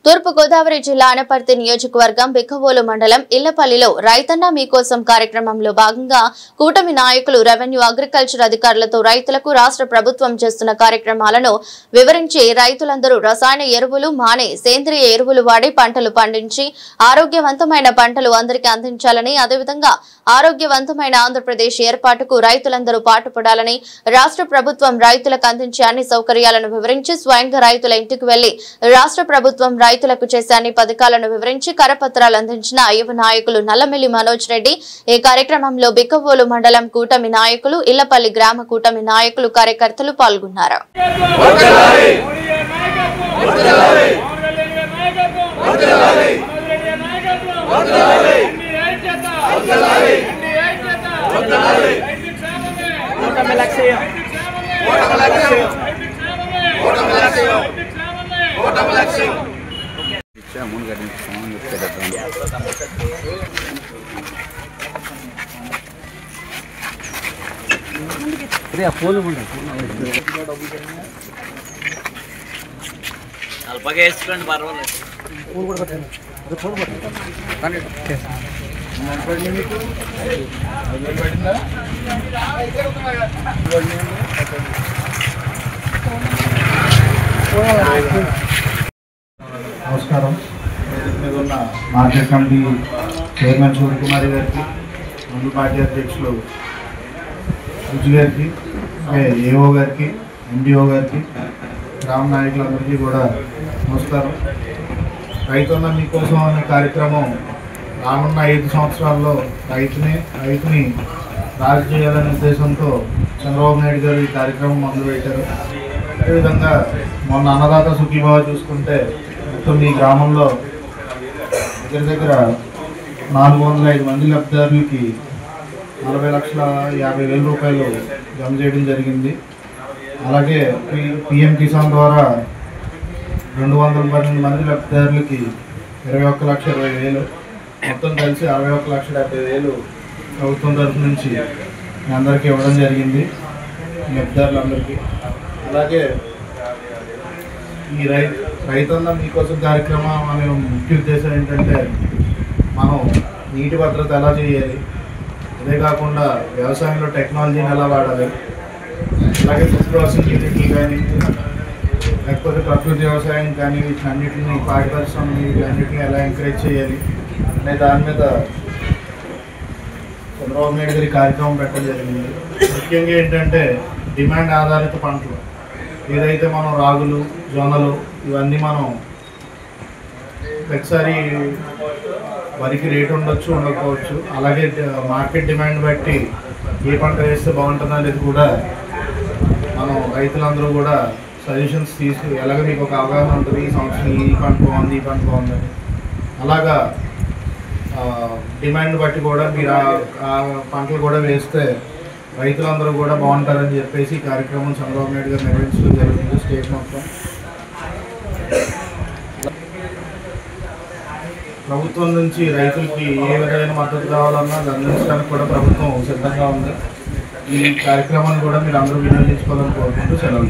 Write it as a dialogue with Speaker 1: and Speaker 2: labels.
Speaker 1: తూర్పు గోదావరి జిల్లా అనపర్తి నియోజకవర్గం బిక్కవోలు మండలం ఇళ్లపల్లిలో రైతన్న మీకోసం కార్యక్రమంలో భాగంగా కూటమి నాయకులు రెవెన్యూ అగ్రికల్చర్ అధికారులతో రైతులకు రాష్ట్ర ప్రభుత్వం చేస్తున్న కార్యక్రమాలను వివరించి రైతులందరూ రసాయన ఎరువులు మానే సేంద్రియ ఎరువులు వాడి పంటలు పండించి ఆరోగ్యవంతమైన పంటలు అందరికీ అందించాలని అదేవిధంగా ఆరోగ్యవంతమైన ఆంధ్రప్రదేశ్ ఏర్పాటుకు రైతులందరూ పాటుపడాలని రాష్ట్ర ప్రభుత్వం రైతులకు అందించే అన్ని సౌకర్యాలను వివరించి స్వయంగా రైతుల ఇంటికి వెళ్లి రాష్ట్ర ప్రభుత్వం రైతులకు చేసే అన్ని పథకాలను వివరించి కరపత్రాలు అందించిన యువ నాయకులు నల్లమిల్లి మనోజ్ రెడ్డి ఈ కార్యక్రమంలో బిక్కవోలు మండలం కూటమి నాయకులు ఇళ్లపల్లి గ్రామ కూటమి నాయకులు కార్యకర్తలు పాల్గొన్నారు.
Speaker 2: నమస్కారం. మార్కెట్ కమిటీ చైర్మన్ సూర్యకుమారి గారికి, ముందు పార్టీ అధ్యక్షులు రుచి గారికి, ఏఓ గారికి, ఎండిఓ గారికి, గ్రామ నాయకులందరికీ కూడా నమస్కారం. రైతున్న మీకోసం అనే కార్యక్రమం రానున్న 5 సంవత్సరాల్లో రైతుని రాజు చేయాలనే ఉద్దేశంతో చంద్రబాబు నాయుడు గారు ఈ కార్యక్రమం మొదలుపెట్టారు. అదేవిధంగా మొన్న అన్నదాత సుఖీభావ చూసుకుంటే మొత్తం ఈ గ్రామంలో దగ్గర 405 మంది లబ్ధిదారులకి 40,50,000 రూపాయలు జమ చేయడం జరిగింది. అలాగే పిఎం కిసాన్ ద్వారా 212 మంది లబ్ధిదారులకి 21,20,000, మొత్తం కలిసి 61,70,000 ప్రభుత్వం తరఫు నుంచి అందరికీ ఇవ్వడం జరిగింది, లబ్ధిదారులందరికీ. అలాగే ఈ రైతన్న మీకోసం కార్యక్రమం అనే ముఖ్య ఉద్దేశం ఏంటంటే మనం నీటి భద్రత ఎలా చేయాలి, అదే కాకుండా వ్యవసాయంలో టెక్నాలజీని ఎలా వాడాలి, అలాగే ఫుడ్ ప్రాసెసింగ్ యూనిట్లు కానీ లేకపోతే ప్రకృతి వ్యవసాయం కానీ వీటన్నిటిని పాడి పరిశ్రమని వీటన్నిటిని ఎలా ఎంకరేజ్ చేయాలి అనే దాని మీద చంద్రబాబు నాయుడు గారి కార్యక్రమం పెట్టడం జరిగింది. ముఖ్యంగా ఏంటంటే డిమాండ్ ఆధారిత పంటలు ఏదైతే మనం రాగులు, జొన్నలు ఇవన్నీ మనం ప్రతిసారి వరికి రేటు ఉండొచ్చు, ఉండకపోవచ్చు. అలాగే మార్కెట్ డిమాండ్ బట్టి ఏ పంట వేస్తే బాగుంటుంది అనేది కూడా మనం రైతులందరూ కూడా సజెషన్స్ ఎలాగ మీకు ఒక అవగాహన ఉంటుంది, ఈ సంవత్సరం ఈ పంట బాగుంది, ఈ పంట బాగుందని. అలాగా డిమాండ్ బట్టి కూడా మీరు ఆ పంటలు కూడా వేస్తే రైతులందరూ కూడా బాగుంటారని చెప్పేసి ఈ కార్యక్రమం చంద్రబాబు నాయుడు గారు నిర్వహించడం జరుగుతుంది స్టేట్ మొత్తం. ప్రభుత్వం నుంచి రైతులకి ఏ విధమైన మద్దతు కావాలన్నా అది అందించడానికి కూడా ప్రభుత్వం సిద్ధంగా ఉంది. ఈ కార్యక్రమాన్ని కూడా మీరు అందరూ వినియోగించుకోవాలని కోరుకుంటూ సెలవు.